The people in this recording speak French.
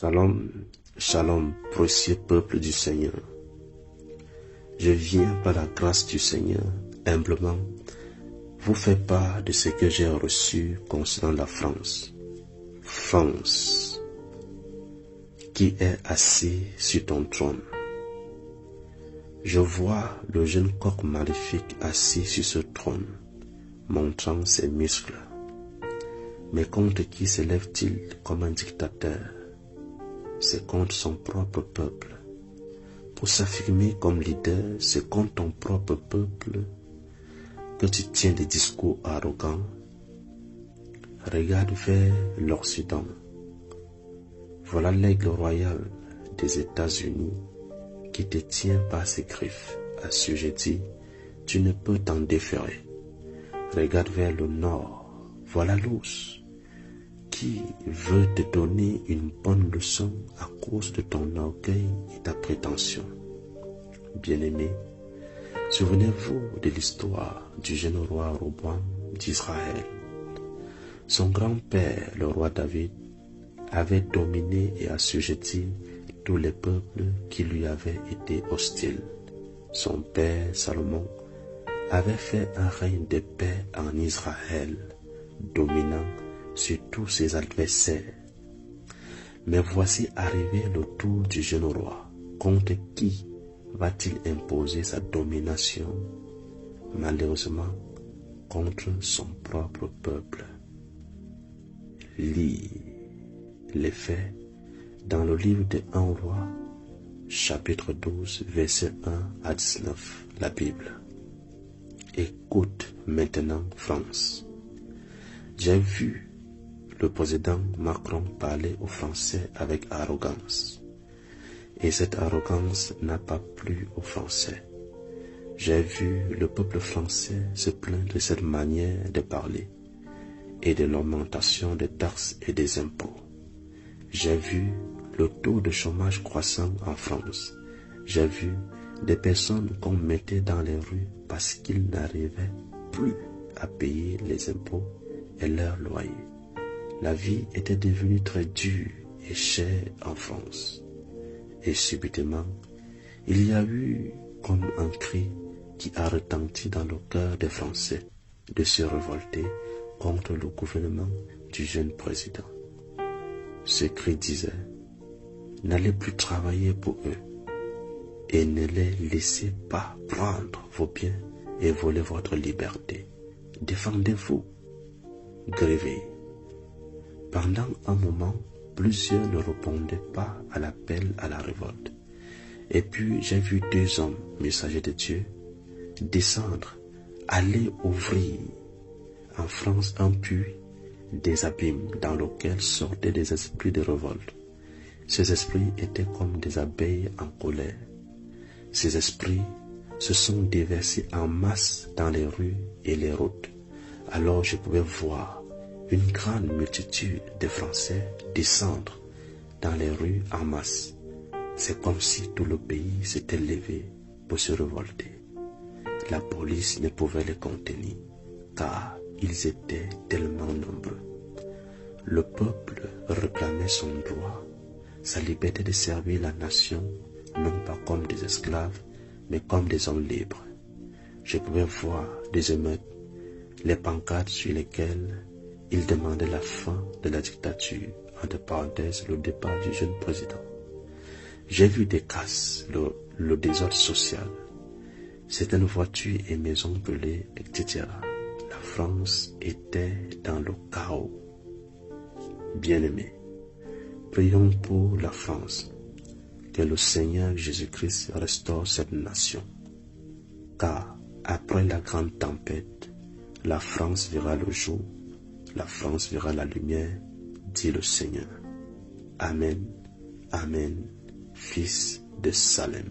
Shalom, shalom, précieux peuple du Seigneur. Je viens par la grâce du Seigneur, humblement, vous faire part de ce que j'ai reçu concernant la France. France, qui est assis sur ton trône. Je vois le jeune coq maléfique assis sur ce trône, montrant ses muscles. Mais contre qui s'élève-t-il comme un dictateur? C'est contre son propre peuple. Pour s'affirmer comme leader, c'est contre ton propre peuple que tu tiens des discours arrogants. Regarde vers l'Occident. Voilà l'aigle royal des États-Unis qui te tient par ses griffes. Assujetti, tu ne peux t'en déférer. Regarde vers le nord. Voilà l'ours qui veut te donner une bonne leçon à cause de ton orgueil et ta prétention. Bien-aimés, souvenez-vous de l'histoire du jeune roi Roboam d'Israël. Son grand-père, le roi David, avait dominé et assujetti tous les peuples qui lui avaient été hostiles. Son père, Salomon, avait fait un règne de paix en Israël, dominant sur tous ses adversaires. Mais voici arrivé le tour du jeune roi. Contre qui va-t-il imposer sa domination? Malheureusement, contre son propre peuple. Lis les faits dans le livre de 1 roi, chapitre 12, versets 1 à 19, la Bible. Écoute maintenant, France. J'ai vu le président Macron parler aux Français avec arrogance. Et cette arrogance n'a pas plu aux Français. J'ai vu le peuple français se plaindre de cette manière de parler et de l'augmentation des taxes et des impôts. J'ai vu le taux de chômage croissant en France. J'ai vu des personnes qu'on mettait dans les rues parce qu'ils n'arrivaient plus à payer les impôts et leurs loyers. La vie était devenue très dure et chère en France. Et subitement, il y a eu comme un cri qui a retenti dans le cœur des Français de se révolter contre le gouvernement du jeune président. Ce cri disait: n'allez plus travailler pour eux et ne les laissez pas prendre vos biens et voler votre liberté. Défendez-vous, grevez. Pendant un moment, plusieurs ne répondaient pas à l'appel à la révolte. Et puis j'ai vu 2 hommes, messagers de Dieu, descendre, aller ouvrir en France un puits, des abîmes dans lesquels sortaient des esprits de révolte. Ces esprits étaient comme des abeilles en colère. Ces esprits se sont déversés en masse dans les rues et les routes. Alors je pouvais voir une grande multitude de Français descendre dans les rues en masse. C'est comme si tout le pays s'était levé pour se révolter. La police ne pouvait les contenir, car ils étaient tellement nombreux. Le peuple réclamait son droit, sa liberté de servir la nation, non pas comme des esclaves, mais comme des hommes libres. Je pouvais voir des émeutes, les pancartes sur lesquelles il demandait la fin de la dictature, entre parenthèses le départ du jeune président. J'ai vu des casses, le désordre social, certaines voitures et maisons brûlées, etc. La France était dans le chaos. Bien-aimés, prions pour la France, que le Seigneur Jésus-Christ restaure cette nation. Car après la grande tempête, la France verra le jour. La France verra la lumière, dit le Seigneur. Amen, Amen, fils de Salem.